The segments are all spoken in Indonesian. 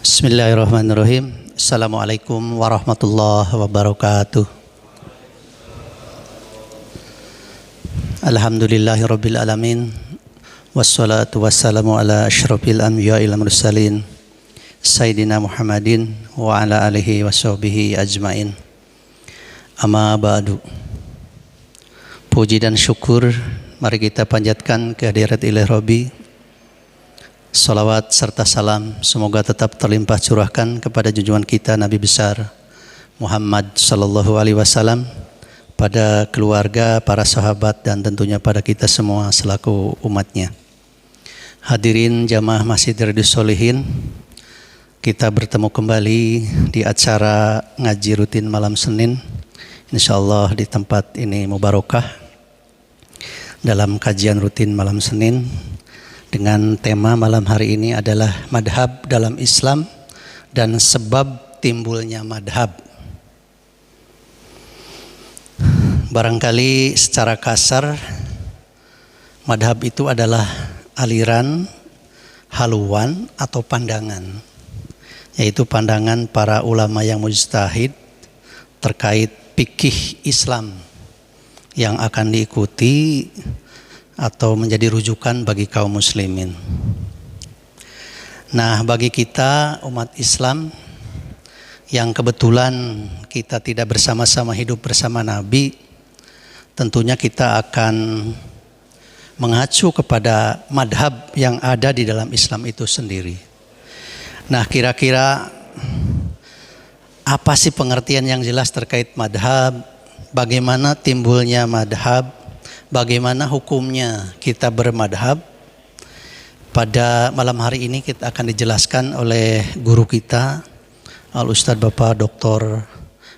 Bismillahirrahmanirrahim. Assalamualaikum warahmatullahi wabarakatuh. Alhamdulillahirabbil alamin. Wassalatu wassalamu ala asyrafil anbiya'il mursalin Sayyidina Muhammadin wa ala alihi washabbihi ajmain. Amma ba'du. Puji dan syukur mari kita panjatkan kehadirat Ilahi Rabbi. Salawat serta salam semoga tetap terlimpah curahkan kepada junjungan kita Nabi besar Muhammad sallallahu alaihi wasallam, pada keluarga, para sahabat, dan tentunya pada kita semua selaku umatnya. Hadirin jamaah Masjid Riyadhus Shalihin, kita bertemu kembali di acara ngaji rutin malam Senin, insyaallah di tempat ini mubarakah, dalam kajian rutin malam Senin dengan tema malam hari ini adalah madhab dalam Islam dan sebab timbulnya madhab. Barangkali secara kasar madhab itu adalah aliran, haluan atau pandangan, yaitu pandangan para ulama yang mujtahid terkait fikih Islam yang akan diikuti atau menjadi rujukan bagi kaum muslimin. Nah, bagi kita umat Islam yang kebetulan kita tidak bersama-sama hidup bersama Nabi, tentunya kita akan mengacu kepada madhab yang ada di dalam Islam itu sendiri. Nah, kira-kira apa sih pengertian yang jelas terkait madhab? Bagaimana timbulnya madhab? Bagaimana hukumnya kita bermadhab? Pada malam hari ini kita akan dijelaskan oleh guru kita, Al-Ustadz Bapak Dr.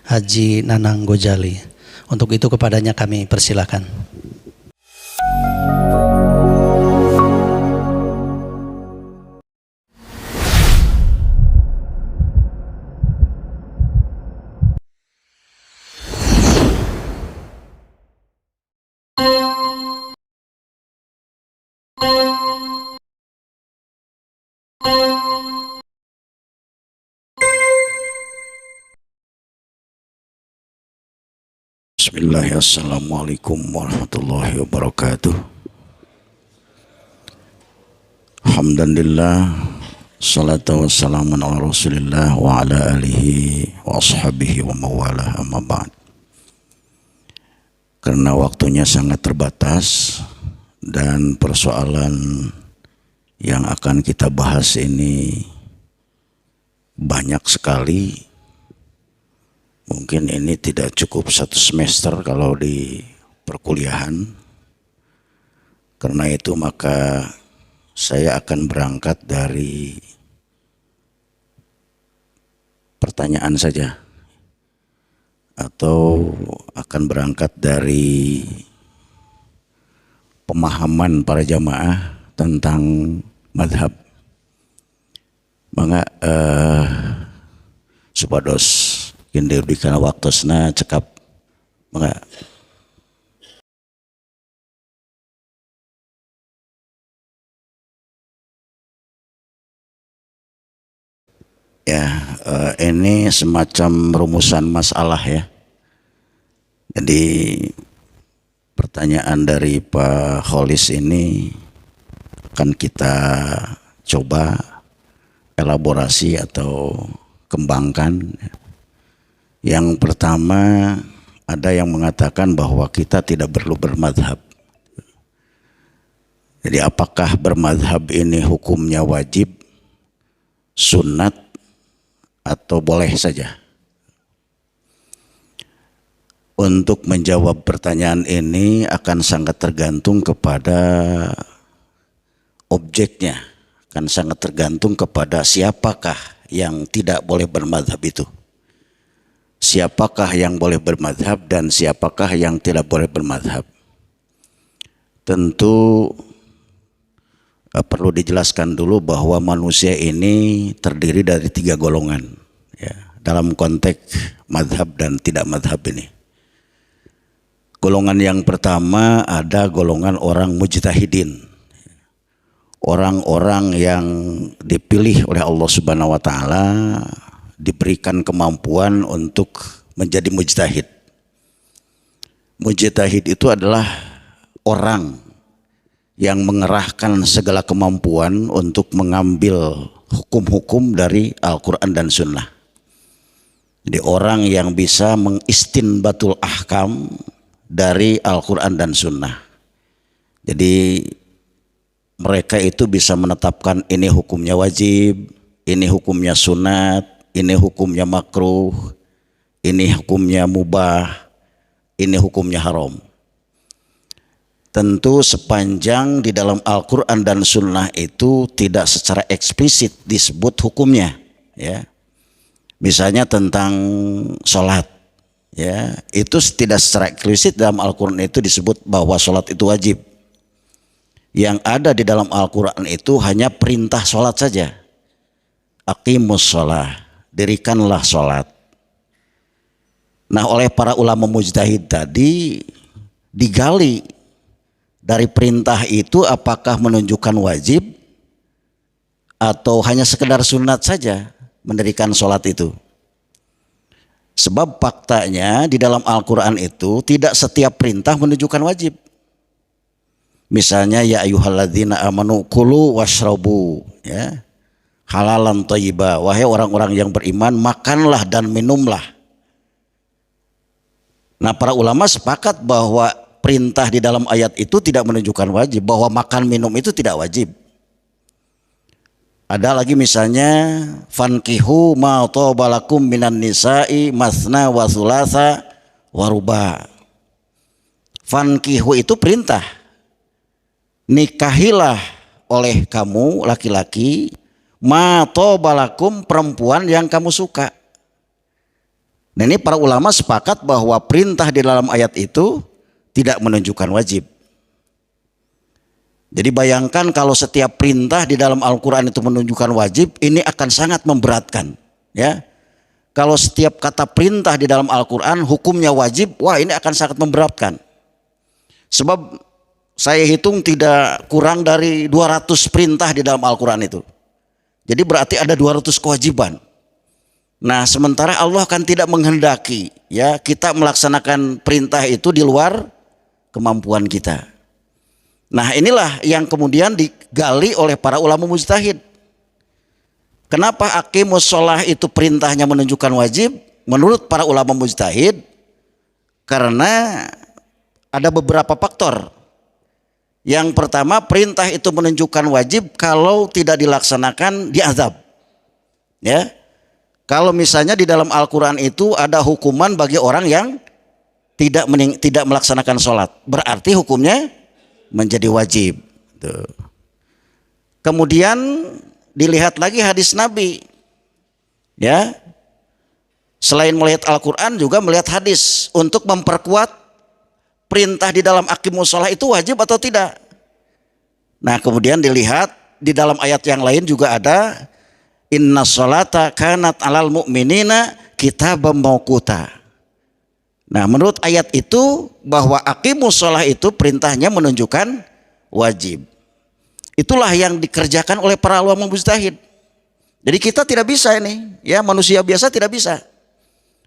Haji Nanang Gojali. Untuk itu kepadanya kami persilakan. Bismillahirrahmanirrahim. Assalamualaikum warahmatullahi wabarakatuh. Alhamdulillah, salatu wassalamu ala rasulillah wa ala alihi wa ashabihi wa mawalah, amma ba'd. Karena waktunya sangat terbatas dan persoalan yang akan kita bahas ini banyak sekali. Mungkin ini tidak cukup satu semester kalau di perkuliahan. Karena itu maka saya akan berangkat dari pertanyaan saja, atau akan berangkat dari pemahaman para jamaah tentang madhab. Maka supados kindir dikana waktosna cekap maka ya, ini semacam rumusan masalah ya. Jadi pertanyaan dari Pak Kholis ini akan kita coba elaborasi atau kembangkan. Yang pertama, ada yang mengatakan bahwa kita tidak perlu bermadhab. Jadi apakah bermadhab ini hukumnya wajib, sunnat, atau boleh saja? Untuk menjawab pertanyaan ini akan sangat tergantung kepada objeknya, akan sangat tergantung kepada siapakah yang tidak boleh bermadhab itu. Siapakah yang boleh bermadhab dan siapakah yang tidak boleh bermadhab. Tentu perlu dijelaskan dulu bahwa manusia ini terdiri dari 3 golongan ya, dalam konteks madhab dan tidak madhab ini. Golongan yang pertama ada golongan orang mujtahidin. orang-orang yang dipilih oleh Allah Subhanahu wa taala diberikan kemampuan untuk menjadi mujtahid. Mujtahid itu adalah orang yang mengerahkan segala kemampuan untuk mengambil hukum-hukum dari Al-Quran dan Sunnah. Jadi orang yang bisa mengistinbatul ahkam dari Al-Quran dan Sunnah. Jadi mereka itu bisa menetapkan ini hukumnya wajib, ini hukumnya sunat, ini hukumnya makruh, ini hukumnya mubah, ini hukumnya haram. Tentu sepanjang di dalam Al-Quran dan Sunnah itu tidak secara eksplisit disebut hukumnya, ya. Misalnya tentang sholat, ya, itu tidak secara eksplisit dalam Al-Quran itu disebut bahwa sholat itu wajib. Yang ada di dalam Al-Quran itu hanya perintah sholat saja. Aqimus sholah, dirikanlah sholat. Nah, oleh para ulama mujtahid tadi digali dari perintah itu apakah menunjukkan wajib atau hanya sekedar sunat saja mendirikan sholat itu. Sebab faktanya di dalam Al-Quran itu tidak setiap perintah menunjukkan wajib. Misalnya ya ayyuhalladzina amanu kulu washrabu, ya, halalan thayyiba, wahai orang-orang yang beriman, makanlah dan minumlah. Nah, para ulama sepakat bahwa perintah di dalam ayat itu tidak menunjukkan wajib, bahwa makan minum itu tidak wajib. Ada lagi misalnya fankihu ma tobalakum minan nisa'i masna wa thulatha wa ruba. Fankihu itu perintah. Nikahilah oleh kamu laki-laki ma tobalakum, perempuan yang kamu suka. Nah, ini para ulama sepakat bahwa perintah di dalam ayat itu tidak menunjukkan wajib. Jadi bayangkan kalau setiap perintah di dalam Al-Quran itu menunjukkan wajib, ini akan sangat memberatkan, ya. Kalau setiap kata perintah di dalam Al-Quran hukumnya wajib, wah ini akan sangat memberatkan. Sebab saya hitung tidak kurang dari 200 perintah di dalam Al-Quran itu. Jadi berarti ada 200 kewajiban. Nah, sementara Allah kan tidak menghendaki, ya, kita melaksanakan perintah itu di luar kemampuan kita. Nah, inilah yang kemudian digali oleh para ulama mujtahid. Kenapa aqimus sholah itu perintahnya menunjukkan wajib? Menurut para ulama mujtahid, karena ada beberapa faktor. Yang pertama, perintah itu menunjukkan wajib kalau tidak dilaksanakan diazab, ya. Kalau misalnya di dalam Al-Quran itu ada hukuman bagi orang yang tidak melaksanakan sholat, berarti hukumnya menjadi wajib. Tuh. Kemudian dilihat lagi hadis Nabi, ya. Selain melihat Al-Quran juga melihat hadis untuk memperkuat perintah di dalam aqimus sholah itu wajib atau tidak. Nah, kemudian dilihat di dalam ayat yang lain juga ada inna sholata kanat alal mu'minina kitaban mauquta. Nah, menurut ayat itu bahwa aqimus sholah itu perintahnya menunjukkan wajib. Itulah yang dikerjakan oleh para ulama mujtahid. Jadi kita tidak bisa ini, ya, manusia biasa tidak bisa.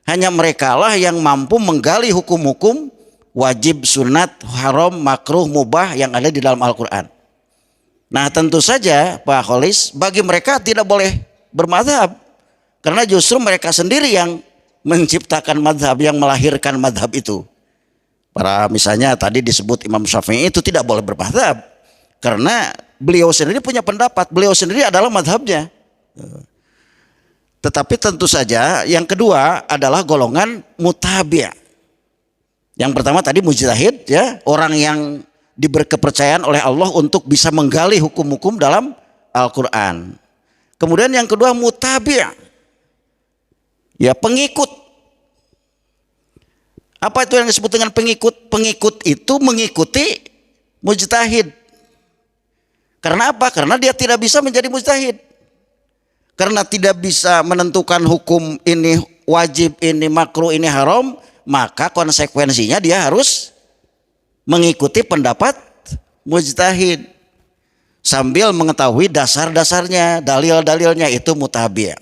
Hanya mereka lah yang mampu menggali hukum-hukum wajib, sunat, haram, makruh, mubah yang ada di dalam Al-Quran. Nah, tentu saja Pak Kholis, bagi mereka tidak boleh bermadhab, karena justru mereka sendiri yang menciptakan madhab, yang melahirkan madhab itu. Para misalnya tadi disebut Imam Syafi'i itu tidak boleh bermadhab, karena beliau sendiri punya pendapat, beliau sendiri adalah madhabnya. Tetapi tentu saja yang kedua adalah golongan mutabi'. Yang pertama tadi mujtahid, ya, orang yang diberi kepercayaan oleh Allah untuk bisa menggali hukum-hukum dalam Al-Quran. Kemudian yang kedua mutabi', ya, pengikut. Apa itu yang disebut dengan pengikut? Pengikut itu mengikuti mujtahid. Karena apa? Karena dia tidak bisa menjadi mujtahid. Karena tidak bisa menentukan hukum ini wajib, ini makruh, ini haram, maka konsekuensinya dia harus mengikuti pendapat mujtahid. sambil mengetahui dasar-dasarnya, dalil-dalilnya, itu mutabi'.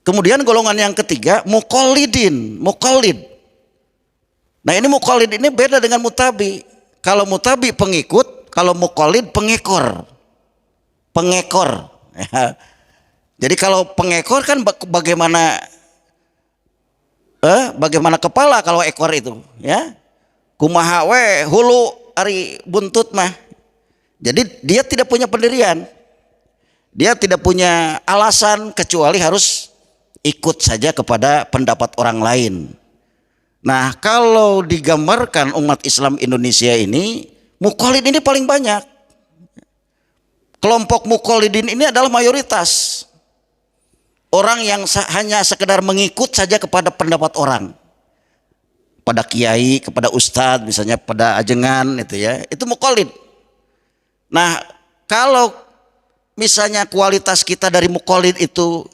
Kemudian golongan yang ketiga muqallidin, muqallid. Nah ini muqallid ini beda dengan mutabi. Kalau mutabi pengikut, kalau muqallid pengekor. Pengekor. Jadi kalau pengekor kan bagaimana bagaimana kepala kalau ekor itu, ya. Kumaha we hulu ari buntut mah. Jadi dia tidak punya pendirian. Dia tidak punya alasan kecuali harus ikut saja kepada pendapat orang lain. Nah, kalau digambarkan umat Islam Indonesia ini, muqallid ini paling banyak. Kelompok muqallidin ini adalah mayoritas. Orang yang hanya sekedar mengikut saja kepada pendapat orang. Pada kiai, kepada ustadz, misalnya pada ajengan itu ya, itu muqallid. Nah, kalau misalnya kualitas kita dari muqallid itu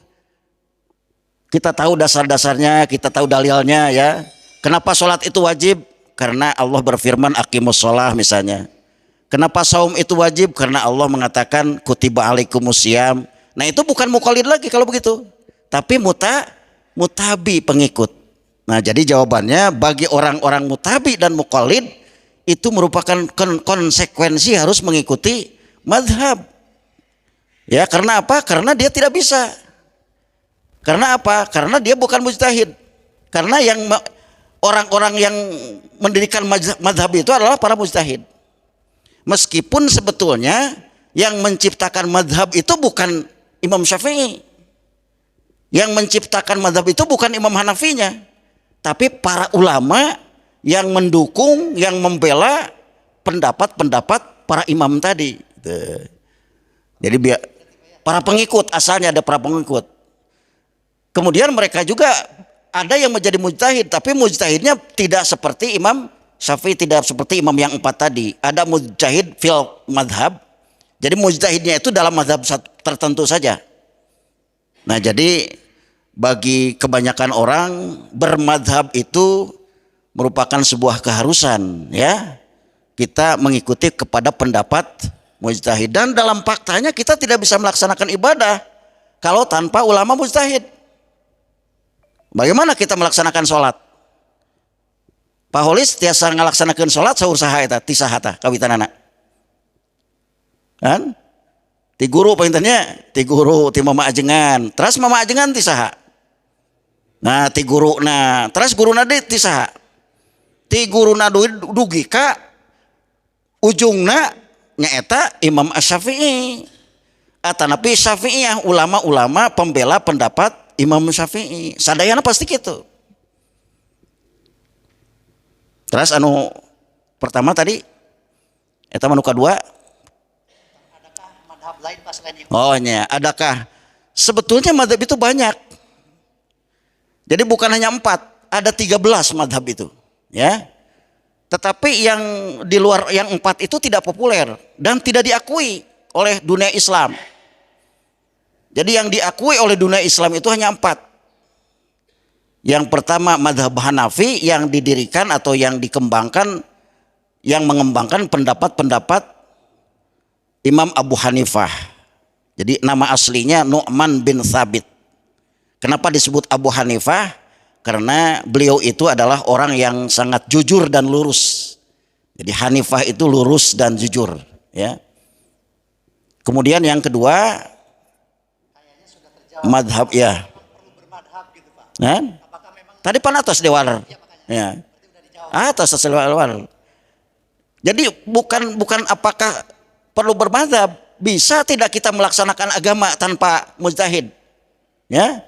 kita tahu dasar-dasarnya, kita tahu dalilnya ya. Kenapa sholat itu wajib? Karena Allah berfirman aqimus sholah misalnya. Kenapa saum itu wajib? Karena Allah mengatakan kutiba alaikumusiyam. Nah itu bukan muqallid lagi kalau begitu. Tapi mutabi pengikut. Nah jadi jawabannya bagi orang-orang mutabi dan muqallid itu merupakan konsekuensi harus mengikuti madhab. Ya karena apa? Karena dia tidak bisa. Karena apa? Karena dia bukan mujtahid. Karena yang orang-orang yang mendirikan madhab itu adalah para mujtahid. Meskipun sebetulnya yang menciptakan madhab itu bukan Imam Syafi'i. Yang menciptakan madhab itu bukan Imam Hanafinya. Tapi para ulama yang mendukung, yang membela pendapat-pendapat para imam tadi. Jadi para pengikut, asalnya ada para pengikut. Kemudian mereka juga ada yang menjadi mujtahid, tapi mujtahidnya tidak seperti Imam Syafi'i, tidak seperti imam yang 4 tadi. Ada mujtahid fil madhab. Jadi mujtahidnya itu dalam madhab tertentu saja. Nah jadi bagi kebanyakan orang bermadhab itu merupakan sebuah keharusan ya. Kita mengikuti kepada pendapat mujtahid. Dan dalam faktanya kita tidak bisa melaksanakan ibadah kalau tanpa ulama mujtahid. Bagaimana kita melaksanakan sholat? Pak Holis tiasa ngalaksanakan sholat sahur saha eta tisahata kawitanana. Kan? Ti guru paintennya, ti guru ti mama ajengan. Terus mama ajengan ti saha? Nah, ti guru na, terus guruna deui ti saha? Ti guruna dugi ka ujungna nyaeta Imam Asy-Syafi'i. Atanapi Syafi'iyah, ulama-ulama pembela pendapat Imam Syafi'i. Sadayana pasti gitu. Terus anu pertama tadi eta anu kadua adakah madhab lain pas lain itu? Oh nya, adakah? Sebetulnya madhab itu banyak. Jadi bukan hanya 4, ada 13 madhab itu, ya. Tetapi yang di luar yang 4 itu tidak populer dan tidak diakui oleh dunia Islam. Jadi yang diakui oleh dunia Islam itu hanya 4. Yang pertama madhab Hanafi yang didirikan atau yang dikembangkan, yang mengembangkan pendapat-pendapat Imam Abu Hanifah. Jadi nama aslinya Nu'man bin Thabit. Kenapa disebut Abu Hanifah? Karena beliau itu adalah orang yang sangat jujur dan lurus. Jadi Hanifah itu lurus dan jujur, ya. Kemudian yang kedua madhab ya. Nah, tadi panatos dewar. Ya. Atas dewar. Jadi bukan apakah perlu bermadhab, bisa tidak kita melaksanakan agama tanpa mujtahid? Ya.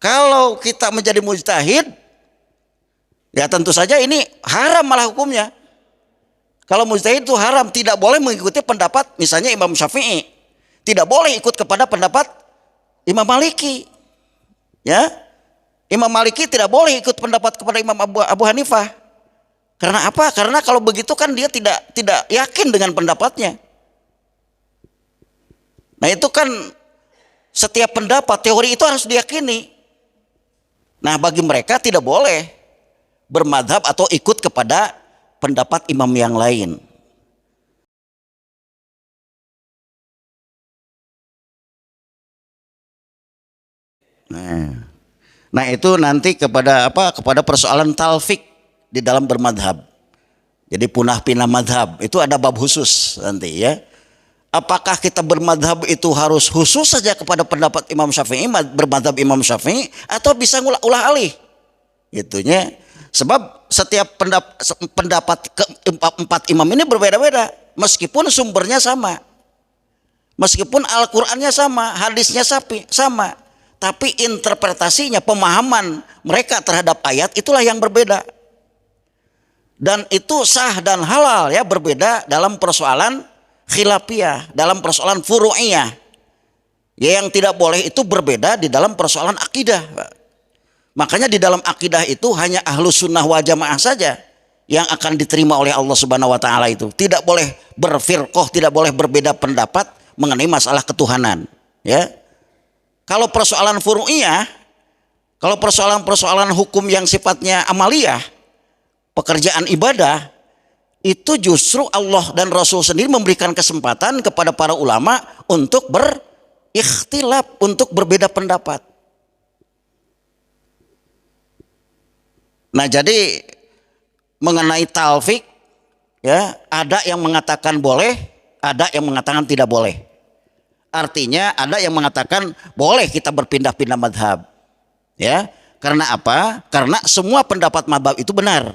Kalau kita menjadi mujtahid, ya tentu saja ini haram malah hukumnya. Kalau mujtahid itu haram, tidak boleh mengikuti pendapat misalnya Imam Syafi'i. Tidak boleh ikut kepada pendapat Imam Maliki. Ya. Imam Maliki tidak boleh ikut pendapat kepada Imam Abu Hanifah. Karena apa? Karena kalau begitu kan dia tidak yakin dengan pendapatnya. Nah, itu kan setiap pendapat teori itu harus diyakini. Nah, bagi mereka tidak boleh bermadhab atau ikut kepada pendapat imam yang lain. Nah itu nanti kepada apa? Kepada persoalan talfik di dalam bermadhab. Jadi punah pinah madhab itu ada bab khusus nanti ya. Apakah kita bermadhab itu harus khusus saja kepada pendapat Imam Syafi'i, bermadhab Imam Syafi'i, atau bisa ulah alih? Itunya. Sebab setiap pendapat keempat imam ini berbeda-beda, meskipun sumbernya sama, meskipun Al-Qur'annya sama, hadisnya sama, tapi interpretasinya, pemahaman mereka terhadap ayat itulah yang berbeda. Dan itu sah dan halal ya, berbeda dalam persoalan khilafiyah, dalam persoalan furu'iyah. Ya, yang tidak boleh itu berbeda di dalam persoalan akidah. Makanya di dalam akidah itu hanya ahlus sunnah wal jamaah saja yang akan diterima oleh Allah Subhanahu wa taala itu. Tidak boleh berfirqah, tidak boleh berbeda pendapat mengenai masalah ketuhanan, ya. Kalau persoalan furu'iyah, kalau persoalan-persoalan hukum yang sifatnya amaliyah, pekerjaan ibadah, itu justru Allah dan Rasul sendiri memberikan kesempatan kepada para ulama untuk berikhtilaf, untuk berbeda pendapat. Nah jadi mengenai talfik ya, ada yang mengatakan boleh, ada yang mengatakan tidak boleh. Artinya ada yang mengatakan boleh kita berpindah-pindah madhab. Ya, karena apa? Karena semua pendapat madhab itu benar.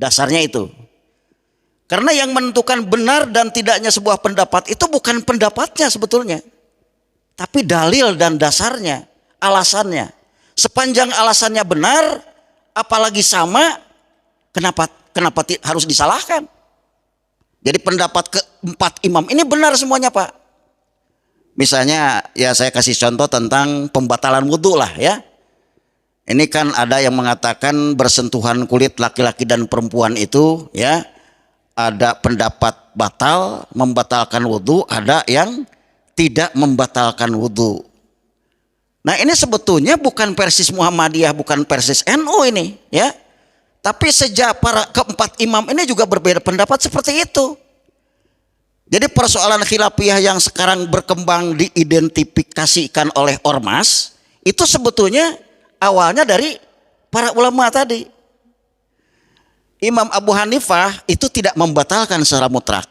Dasarnya itu. Karena yang menentukan benar dan tidaknya sebuah pendapat itu bukan pendapatnya sebetulnya, tapi dalil dan dasarnya, alasannya. Sepanjang alasannya benar, apalagi sama, kenapa harus disalahkan? Jadi pendapat keempat imam ini benar semuanya, Pak. Misalnya ya saya kasih contoh tentang pembatalan wudhu lah ya. Ini kan ada yang mengatakan bersentuhan kulit laki-laki dan perempuan itu ya, ada pendapat batal, membatalkan wudhu, ada yang tidak membatalkan wudhu. Nah ini sebetulnya bukan persis Muhammadiyah, bukan persis NU ini ya. Tapi sejak para keempat imam ini juga berbeda pendapat seperti itu. Jadi persoalan khilafiyah yang sekarang berkembang diidentifikasikan oleh ormas, itu sebetulnya awalnya dari para ulama tadi. Imam Abu Hanifah itu tidak membatalkan secara mutlak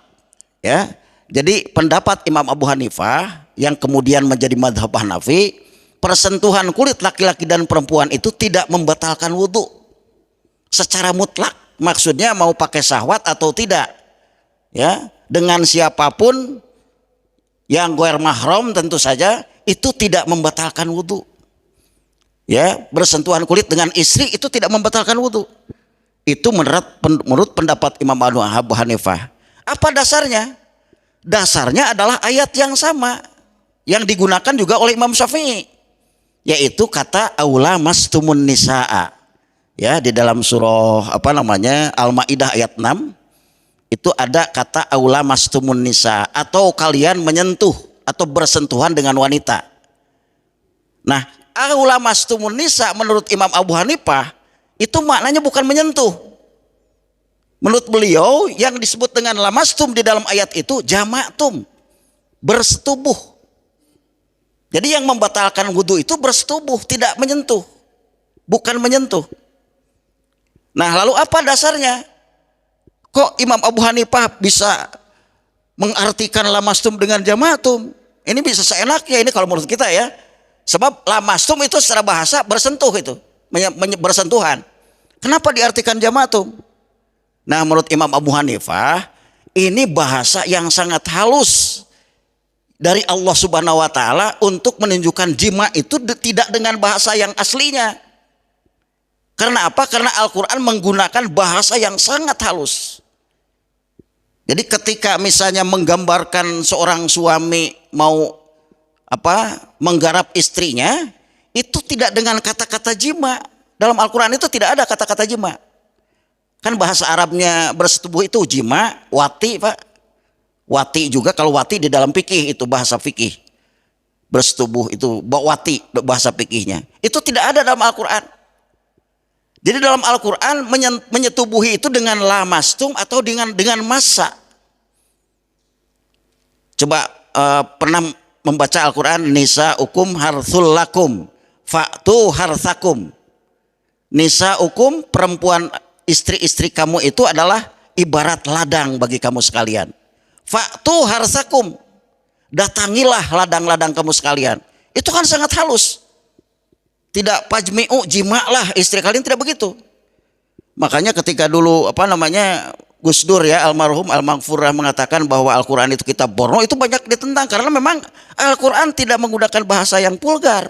ya. Jadi pendapat Imam Abu Hanifah yang kemudian menjadi madhab Hanafi, persentuhan kulit laki-laki dan perempuan itu tidak membatalkan wudhu secara mutlak. Maksudnya mau pakai syahwat atau tidak ya, dengan siapapun yang ghair mahram tentu saja itu tidak membatalkan wudhu ya. Bersentuhan kulit dengan istri itu tidak membatalkan wudhu. Itu menurut pendapat Imam Abu Hanifah. Apa dasarnya? Dasarnya adalah ayat yang sama yang digunakan juga oleh Imam Syafi'i, yaitu kata aula mastumun nisaa ya, di dalam surah Al-Maidah ayat 6 itu ada kata aula mastumun nisa, atau kalian menyentuh atau bersentuhan dengan wanita. Nah aula mastumun nisa menurut Imam Abu Hanifah itu maknanya bukan menyentuh. Menurut beliau yang disebut dengan lamastum di dalam ayat itu jama'tum, bersetubuh. Jadi yang membatalkan wudhu itu bersetubuh, tidak menyentuh, bukan menyentuh. Nah lalu apa dasarnya? Kok Imam Abu Hanifah bisa mengartikan lamastum dengan jama'tum? Ini bisa seenaknya ini kalau menurut kita ya. Sebab lamastum itu secara bahasa bersentuh, itu bersentuhan. Kenapa diartikan jama'tum? Nah menurut Imam Abu Hanifah ini bahasa yang sangat halus dari Allah Subhanahu wa taala untuk menunjukkan jima itu tidak dengan bahasa yang aslinya. Karena apa? Karena Al-Quran menggunakan bahasa yang sangat halus. Jadi ketika misalnya menggambarkan seorang suami mau menggarap istrinya, itu tidak dengan kata-kata jima. Dalam Al-Quran itu tidak ada kata-kata jima. Kan bahasa Arabnya bersetubuh itu jima, wati, Pak. Wati juga, kalau wati di dalam fikih itu bahasa fikih. Bersetubuh itu wati bahasa fikihnya. Itu tidak ada dalam Al-Quran. Jadi dalam Al-Quran menyetubuhi itu dengan lamastum atau dengan massa. Coba pernah membaca Al-Quran, nisa'ukum harthul lakum Fa'tu harsakum. Nisaukum, perempuan istri-istri kamu itu adalah ibarat ladang bagi kamu sekalian. Fa'tu harsakum. Datangilah ladang-ladang kamu sekalian. Itu kan sangat halus. Tidak pajmi'u, jimaklah istri kalian, tidak begitu. Makanya ketika dulu Gus Dur ya, almarhum Al-Maghfurah mengatakan bahwa Al-Quran itu kitab porno, itu banyak ditentang karena memang Al-Quran tidak menggunakan bahasa yang vulgar.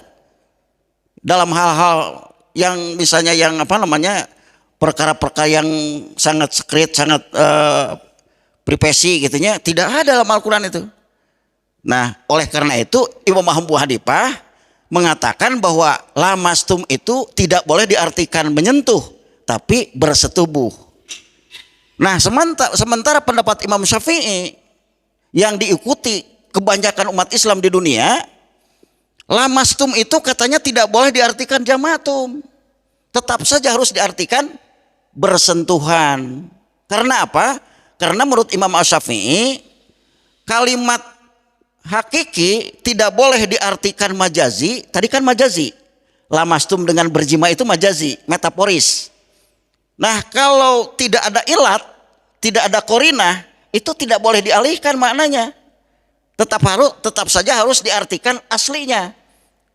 Dalam hal-hal yang misalnya perkara-perkara yang sangat secret, sangat privasi gitunya, tidak ada dalam Al-Quran itu. Nah, oleh karena itu Imam Abu Hanifah mengatakan bahwa lamastum itu tidak boleh diartikan menyentuh, tapi bersetubuh. Nah, sementara pendapat Imam Syafi'i yang diikuti kebanyakan umat Islam di dunia, lamastum itu katanya tidak boleh diartikan jamatum. Tetap saja harus diartikan bersentuhan. Karena apa? Karena menurut Imam Syafi'i, kalimat hakiki tidak boleh diartikan majazi. Tadi kan majazi. Lamastum dengan berjima itu majazi, metaforis. Nah, kalau tidak ada ilat, tidak ada korinah, itu tidak boleh dialihkan maknanya. Tetap saja harus diartikan aslinya.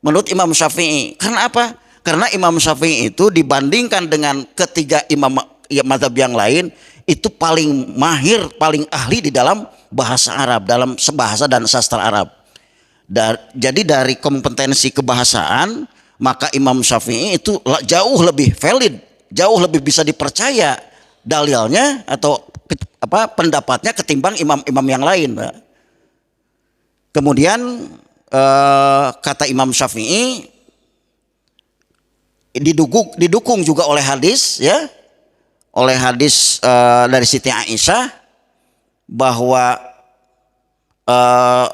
Menurut Imam Syafi'i. Karena apa? Karena Imam Syafi'i itu dibandingkan dengan ketiga imam mazhab yang lain, itu paling mahir, paling ahli di dalam bahasa Arab, dalam bahasa dan sastra Arab. Jadi dari kompetensi kebahasaan, maka Imam Syafi'i itu jauh lebih valid, jauh lebih bisa dipercaya dalilnya atau pendapatnya ketimbang imam-imam yang lain. Kemudian kata Imam Syafi'i didukung juga oleh hadis ya, oleh hadis dari Siti Aisyah bahwa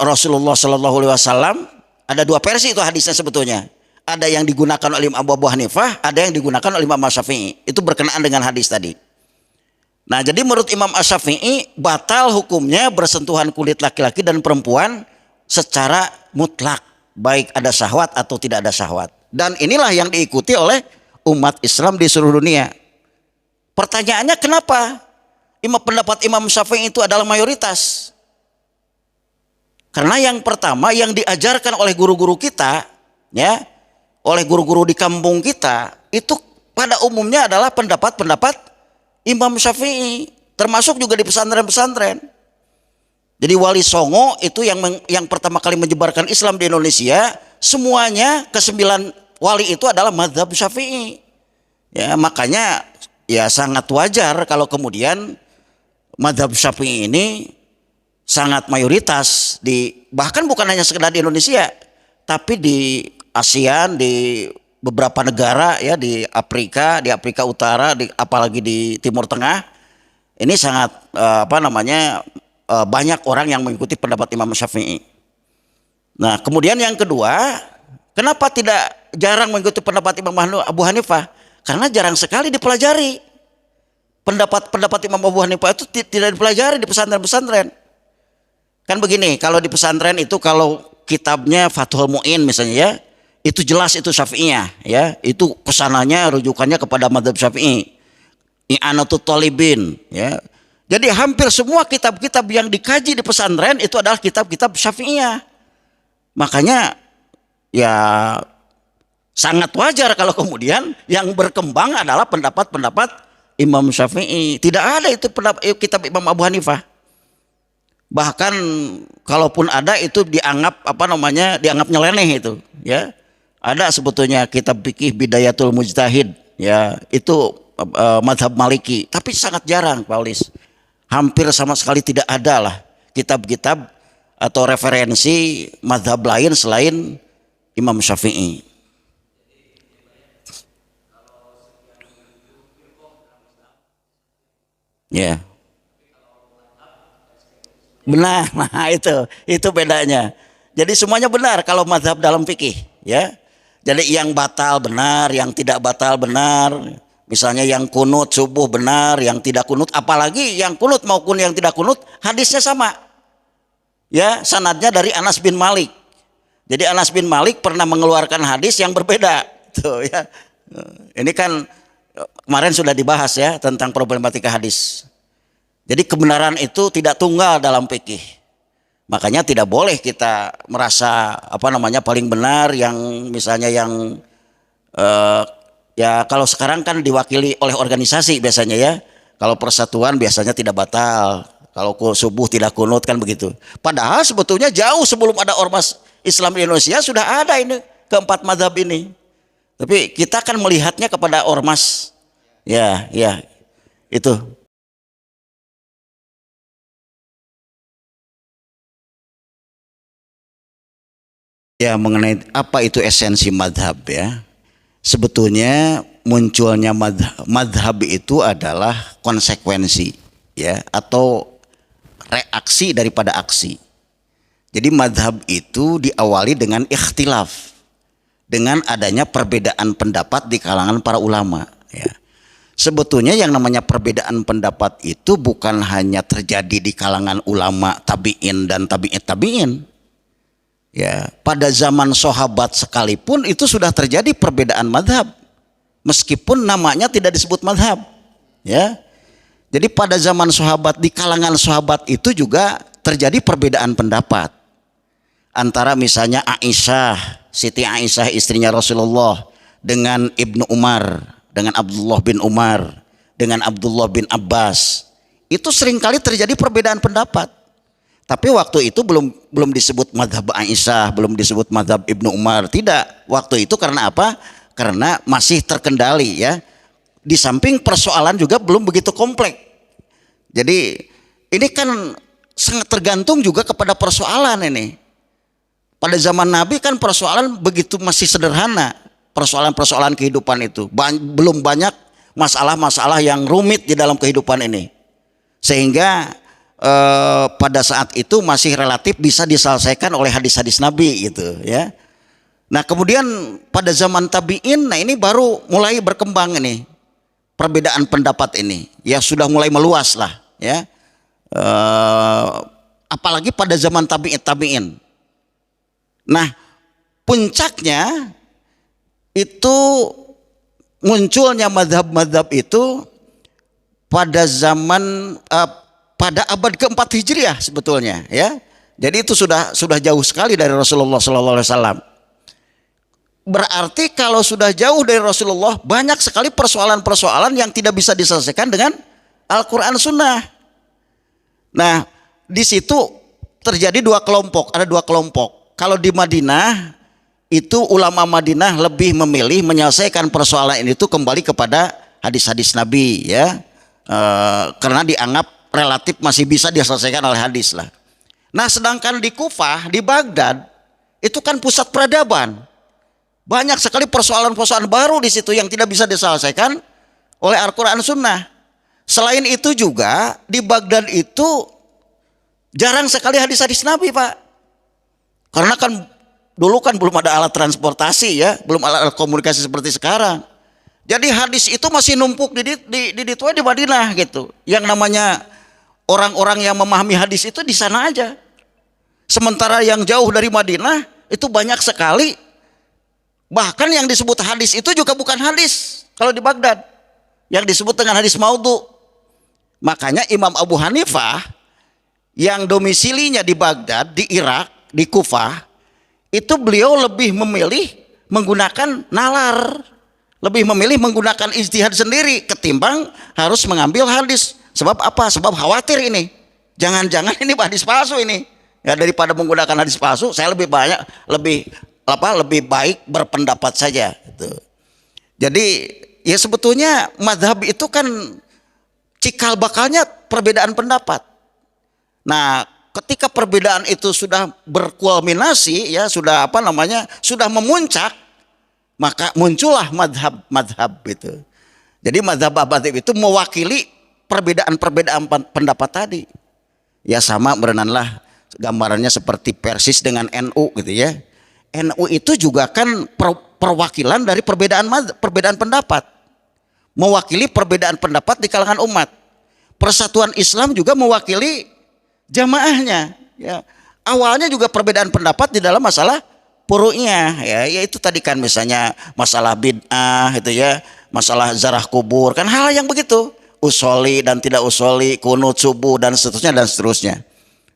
Rasulullah Shallallahu Alaihi Wasallam, ada dua versi itu hadisnya sebetulnya. Ada yang digunakan oleh Imam Abu Hanifah, ada yang digunakan oleh Imam Syafi'i. Itu berkenaan dengan hadis tadi. Nah, jadi menurut Imam Syafi'i batal hukumnya bersentuhan kulit laki-laki dan perempuan secara mutlak, baik ada syahwat atau tidak ada syahwat. Dan inilah yang diikuti oleh umat Islam di seluruh dunia. Pertanyaannya kenapa pendapat Imam Syafi'i itu adalah mayoritas? Karena yang pertama yang diajarkan oleh guru-guru kita, ya, oleh guru-guru di kampung kita, itu pada umumnya adalah pendapat-pendapat Imam Syafi'i, termasuk juga di pesantren-pesantren. Jadi Wali Songo itu yang pertama kali menyebarkan Islam di Indonesia, semuanya ke-9 wali itu adalah mazhab Syafi'i. Ya, makanya ya sangat wajar kalau kemudian mazhab Syafi'i ini sangat mayoritas bahkan bukan hanya sekedar di Indonesia, tapi di ASEAN, di beberapa negara ya, di Afrika Utara, apalagi di Timur Tengah. Ini sangat banyak orang yang mengikuti pendapat Imam Syafi'i. Nah, kemudian yang kedua, kenapa tidak jarang mengikuti pendapat Imam Abu Hanifah? Karena jarang sekali dipelajari. Pendapat Imam Abu Hanifah itu tidak dipelajari di pesantren-pesantren. Kan begini, kalau di pesantren itu kalau kitabnya Fathul Mu'in misalnya ya, itu jelas itu Syafi'iyah ya, itu kesananya rujukannya kepada mazhab Syafi'i. I'anatul Thalibin ya. Jadi hampir semua kitab-kitab yang dikaji di pesantren itu adalah kitab-kitab Syafi'iyah. Makanya ya sangat wajar kalau kemudian yang berkembang adalah pendapat-pendapat Imam Syafi'i. Tidak ada itu kitab Imam Abu Hanifah. Bahkan kalaupun ada itu dianggap dianggap nyeleneh itu ya. Ada sebetulnya kitab fikih Bidayatul Mujtahid ya, itu mazhab Maliki, tapi sangat jarang, Paulis. Hampir sama sekali tidak ada lah kitab-kitab atau referensi mazhab lain selain Imam Syafi'i. Ya. Benar, nah itu bedanya. Jadi semuanya benar kalau mazhab dalam fikih, ya. Jadi yang batal benar, yang tidak batal benar. Misalnya yang kunut subuh benar, yang tidak kunut, apalagi yang kunut maupun yang tidak kunut hadisnya sama. Ya, sanadnya dari Anas bin Malik. Jadi Anas bin Malik pernah mengeluarkan hadis yang berbeda. Tuh ya. Ini kan kemarin sudah dibahas ya tentang problematika hadis. Jadi kebenaran itu tidak tunggal dalam fikih. Makanya tidak boleh kita merasa paling benar yang misalnya yang ya kalau sekarang kan diwakili oleh organisasi biasanya ya. Kalau persatuan biasanya tidak batal. Kalau subuh tidak kunut kan begitu. Padahal sebetulnya jauh sebelum ada ormas Islam di Indonesia sudah ada ini keempat mazhab ini. Tapi kita kan melihatnya kepada ormas. Ya, itu. Ya, mengenai apa itu esensi madhab ya. Sebetulnya munculnya madhab itu adalah konsekuensi ya atau reaksi daripada aksi. Jadi madhab itu diawali dengan ikhtilaf, dengan adanya perbedaan pendapat di kalangan para ulama ya. Sebetulnya yang namanya perbedaan pendapat itu bukan hanya terjadi di kalangan ulama tabi'in dan tabi'in. Ya, pada zaman sahabat sekalipun itu sudah terjadi perbedaan madhab, meskipun namanya tidak disebut madhab. Ya, jadi pada zaman sahabat di kalangan sahabat itu juga terjadi perbedaan pendapat antara misalnya Aisyah, Siti Aisyah istrinya Rasulullah dengan Ibnu Umar, dengan Abdullah bin Umar, dengan Abdullah bin Abbas. Itu seringkali terjadi perbedaan pendapat. Tapi waktu itu belum disebut madhab Aisyah, belum disebut madhab Ibnu Umar, tidak. Waktu itu karena apa? Karena masih terkendali ya. Di samping persoalan juga belum begitu kompleks. Jadi ini kan sangat tergantung juga kepada persoalan ini. Pada zaman Nabi kan persoalan begitu masih sederhana. Persoalan-persoalan kehidupan itu. Belum banyak masalah-masalah yang rumit di dalam kehidupan ini. Sehingga pada saat itu masih relatif bisa diselesaikan oleh hadis-hadis Nabi gitu ya. Nah kemudian pada zaman tabi'in, nah ini baru mulai berkembang ini perbedaan pendapat ini ya, sudah mulai meluas lah ya. Apalagi pada zaman tabi'in. Nah puncaknya itu munculnya madhab-madhab itu pada zaman pada abad keempat Hijriah sebetulnya ya. Jadi itu sudah jauh sekali dari Rasulullah SAW. Berarti kalau sudah jauh dari Rasulullah, banyak sekali persoalan-persoalan yang tidak bisa diselesaikan dengan Al-Quran Sunnah. Nah di situ terjadi ada dua kelompok. Kalau di Madinah itu ulama Madinah lebih memilih menyelesaikan persoalan ini itu kembali kepada hadis-hadis Nabi ya, karena dianggap relatif masih bisa diselesaikan oleh hadis lah. Nah sedangkan di Kufah, di Baghdad itu kan pusat peradaban, banyak sekali persoalan-persoalan baru di situ yang tidak bisa diselesaikan oleh Al-Quran Sunnah. Selain itu juga di Baghdad itu jarang sekali hadis-hadis Nabi Pak, karena kan dulu kan belum ada alat transportasi ya, belum ada alat komunikasi seperti sekarang. Jadi hadis itu masih numpuk di Madinah gitu. Yang namanya orang-orang yang memahami hadis itu di sana aja. Sementara yang jauh dari Madinah itu banyak sekali. Bahkan yang disebut hadis itu juga bukan hadis kalau di Baghdad. Yang disebut dengan hadis maudhu. Makanya Imam Abu Hanifah yang domisilinya di Baghdad, di Irak, di Kufah, itu beliau lebih memilih menggunakan nalar, lebih memilih menggunakan ijtihad sendiri ketimbang harus mengambil hadis. Sebab apa? Sebab khawatir ini, jangan-jangan ini hadis palsu ini. Ya, daripada menggunakan hadis palsu, saya lebih baik berpendapat saja. Gitu. Jadi ya sebetulnya madhab itu kan cikal bakalnya perbedaan pendapat. Nah ketika perbedaan itu sudah berkulminasi ya, sudah sudah memuncak, maka muncullah madhab itu. Jadi madhab itu mewakili perbedaan pendapat tadi. Ya sama berenanlah gambarannya seperti Persis dengan NU gitu ya. NU itu juga kan perwakilan dari perbedaan pendapat. Mewakili perbedaan pendapat di kalangan umat. Persatuan Islam juga mewakili jamaahnya ya. Awalnya juga perbedaan pendapat di dalam masalah purunya ya, yaitu tadi kan misalnya masalah bid'ah itu ya, masalah zarah kubur, kan hal yang begitu, usoli dan tidak usoli, kunut subuh dan seterusnya dan seterusnya.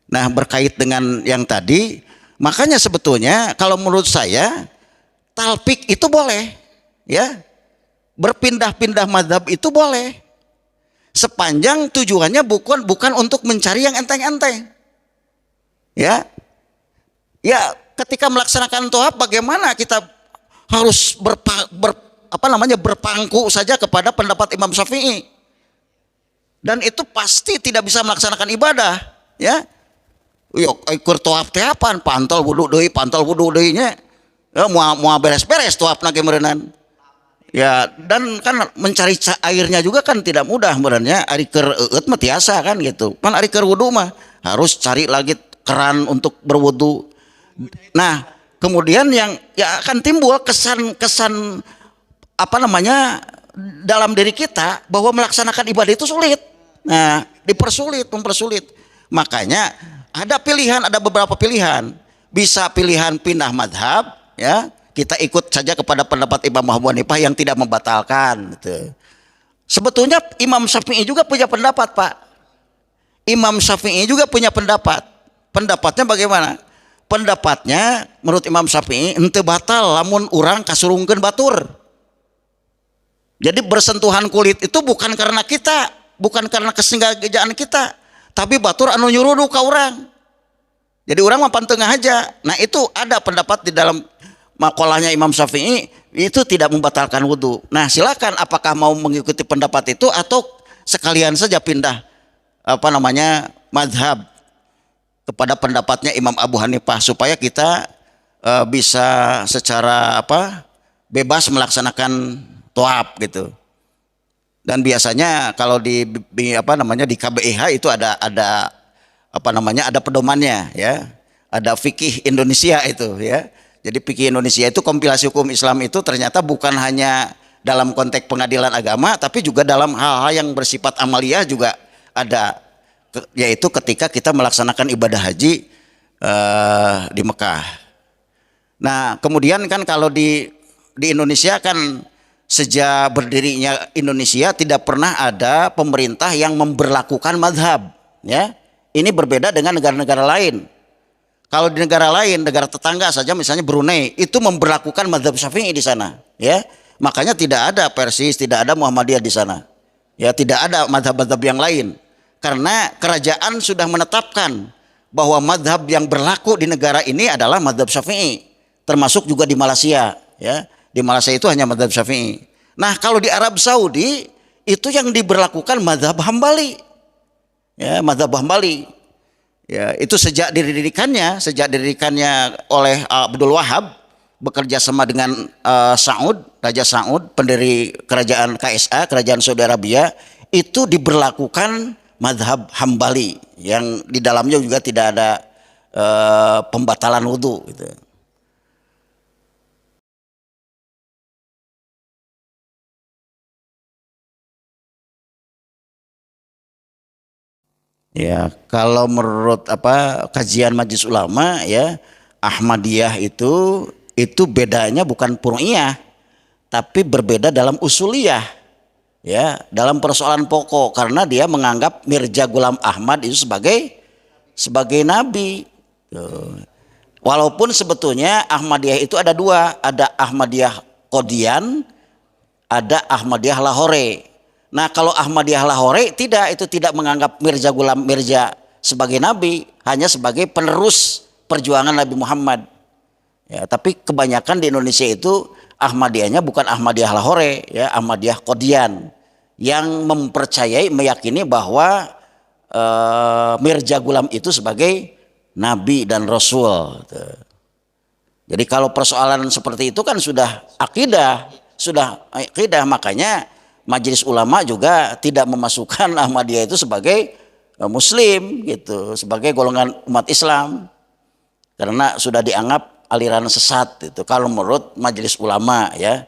Nah, berkait dengan yang tadi, makanya sebetulnya kalau menurut saya talpik itu boleh ya, berpindah-pindah mazhab itu boleh, sepanjang tujuannya bukan untuk mencari yang enteng-enteng ya. Ya, ketika melaksanakan tawaf bagaimana kita harus berpangku saja kepada pendapat Imam Syafi'i, dan itu pasti tidak bisa melaksanakan ibadah ya. Yuk ikut tawaf teh apaan, pantol wudu deui nya ya, mau beres-beres tawaf nage meureunnan ya. Dan kan mencari airnya juga kan tidak mudah sebenarnya, ari keur eut mah tiasa kan gitu kan, ari keur wudu mah harus cari lagi keran untuk berwudu. Nah, kemudian yang ya akan timbul kesan dalam diri kita bahwa melaksanakan ibadah itu sulit. Nah, mempersulit. Makanya ada pilihan, ada beberapa pilihan. Bisa pilihan pindah madhab, ya kita ikut saja kepada pendapat Imam Abu Hanifah yang tidak membatalkan. Gitu. Sebetulnya Imam Syafi'i juga punya pendapat, Pak. Imam Syafi'i juga punya pendapat. Pendapatnya bagaimana? Pendapatnya menurut Imam Syafi'i henteu batal lamun urang kasurungkeun batur. Jadi bersentuhan kulit itu bukan karena kita, bukan karena kesengajaan kita, tapi batur anu nyurudu ka urang. Jadi urang mah pantengah aja. Nah, itu ada pendapat di dalam makolahnya Imam Syafi'i itu tidak membatalkan wudu. Nah, silakan apakah mau mengikuti pendapat itu atau sekalian saja pindah mazhab kepada pendapatnya Imam Abu Hanifah, supaya kita bisa secara bebas melaksanakan tawaf gitu. Dan biasanya kalau di KBIH itu ada pedomannya ya. Ada fikih Indonesia itu ya. Jadi fikih Indonesia itu kompilasi hukum Islam itu ternyata bukan hanya dalam konteks pengadilan agama, tapi juga dalam hal-hal yang bersifat amaliyah juga ada, yaitu ketika kita melaksanakan ibadah haji di Mekah. Nah, kemudian kan kalau di Indonesia kan sejak berdirinya Indonesia tidak pernah ada pemerintah yang memberlakukan mazhab ya. Ini berbeda dengan negara-negara lain. Kalau di negara lain, negara tetangga saja misalnya Brunei, itu memberlakukan mazhab Syafi'i di sana ya. Makanya tidak ada Persis, tidak ada Muhammadiyah di sana. Ya, tidak ada mazhab-mazhab yang lain. Karena kerajaan sudah menetapkan bahwa mazhab yang berlaku di negara ini adalah mazhab Syafi'i, termasuk juga di Malaysia ya. Di Malaysia itu hanya mazhab Syafi'i. Nah, kalau di Arab Saudi itu yang diberlakukan mazhab Hambali. Ya, mazhab Hambali. Ya, itu sejak didirikannya oleh Abdul Wahab bekerja sama dengan Raja Saud, pendiri kerajaan KSA, kerajaan Saudi Arabia, itu diberlakukan mazhab Hambali yang di dalamnya juga tidak ada pembatalan wudu gitu. Ya, kalau menurut kajian Majelis Ulama ya, Ahmadiyah itu bedanya bukan Pur'iyah, tapi berbeda dalam usuliyah. Ya, dalam persoalan pokok, karena dia menganggap Mirza Ghulam Ahmad itu sebagai nabi. Walaupun sebetulnya Ahmadiyah itu ada dua, ada Ahmadiyah Qadian, ada Ahmadiyah Lahore. Nah, kalau Ahmadiyah Lahore itu tidak menganggap Mirza Ghulam Mirza sebagai nabi, hanya sebagai penerus perjuangan Nabi Muhammad. Ya, tapi kebanyakan di Indonesia itu Ahmadiyahnya bukan Ahmadiyah Lahore, ya, Ahmadiyah Qadian, yang meyakini bahwa Mirza Ghulam itu sebagai nabi dan rasul. Jadi kalau persoalan seperti itu kan sudah akidah, makanya Majelis Ulama juga tidak memasukkan Ahmadiyah itu sebagai muslim gitu, sebagai golongan umat Islam, karena sudah dianggap aliran sesat itu kalau menurut Majelis Ulama ya.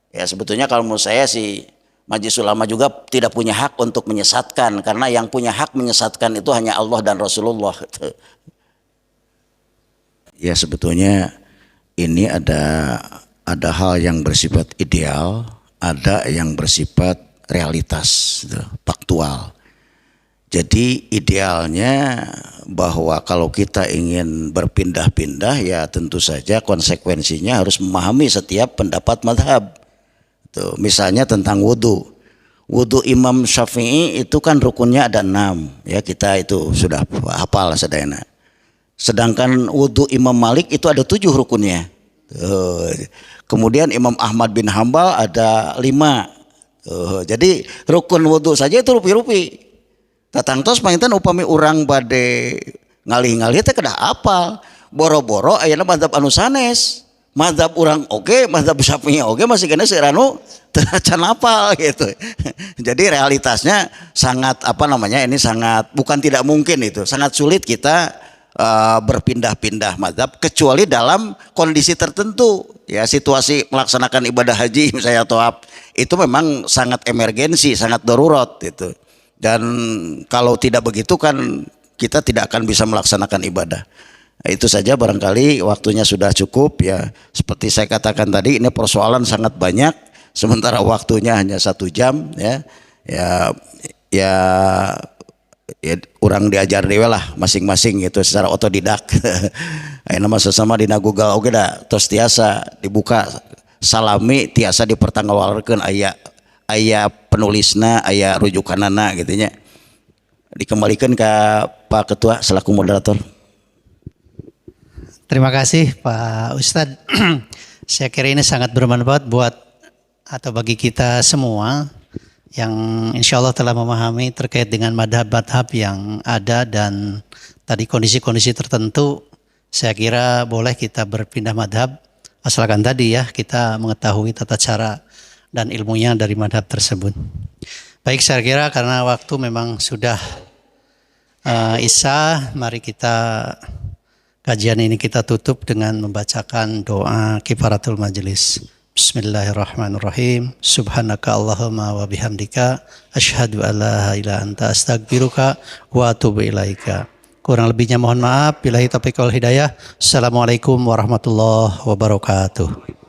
Ya, sebetulnya kalau menurut saya sih Majelis Ulama juga tidak punya hak untuk menyesatkan, karena yang punya hak menyesatkan itu hanya Allah dan Rasulullah gitu. Ya, sebetulnya ini ada hal yang bersifat ideal, ada yang bersifat realitas, gitu, faktual. Jadi idealnya bahwa kalau kita ingin berpindah-pindah ya tentu saja konsekuensinya harus memahami setiap pendapat madhab. Tuh, misalnya tentang wudhu. Wudhu Imam Syafi'i itu kan rukunnya ada 6, ya kita itu sudah hafal sadayana. Sedangkan wudhu Imam Malik itu ada 7 rukunnya. Kemudian Imam Ahmad bin Hambal ada 5. Jadi rukun wudhu saja itu rupi-rupi. Tatangtos panginten upami urang bade ngalih-ngalih teh kedah apal. Boro-boro ayeuna madzhab anu sanes. Madzhab urang oge, madzhab Syafi'i oge masih kena seuranu teu can apal gitu. Jadi realitasnya sangat ini sangat bukan tidak mungkin itu. Sangat sulit kita berpindah-pindah madzhab kecuali dalam kondisi tertentu. Ya situasi melaksanakan ibadah haji misalnya tawaf itu memang sangat emergensi, sangat darurat gitu. Dan kalau tidak begitu kan kita tidak akan bisa melaksanakan ibadah. Nah, itu saja barangkali waktunya sudah cukup ya. Seperti saya katakan tadi ini persoalan sangat banyak. Sementara waktunya hanya 1 jam ya. Ya orang diajar dewe lah masing-masing gitu secara otodidak. Ayeuna mah sesama dina Google oge da tos tiasa dibuka salami tiasa dipertanggalkeun aya penulisna, aya rujukanana gitu nya. Dikembalikan ke Pak Ketua selaku moderator. Terima kasih Pak Ustadz. Saya kira ini sangat bermanfaat buat atau bagi kita semua yang insya Allah telah memahami terkait dengan madhab-madhab yang ada dan tadi kondisi-kondisi tertentu. Saya kira boleh kita berpindah madhab asalkan tadi ya kita mengetahui tata cara dan ilmunya dari madhab tersebut. Baik, saya kira karena waktu memang sudah Isya, mari kita kajian ini kita tutup dengan membacakan doa kifaratul majelis. Bismillahirrahmanirrahim. Subhanaka Allahumma wa bihamdika asyhadu an la ilaha illa anta astaghfiruka wa atubu ilaika. Kurang lebihnya mohon maaf. Billahi taufiq wal hidayah. Assalamualaikum warahmatullahi wabarakatuh.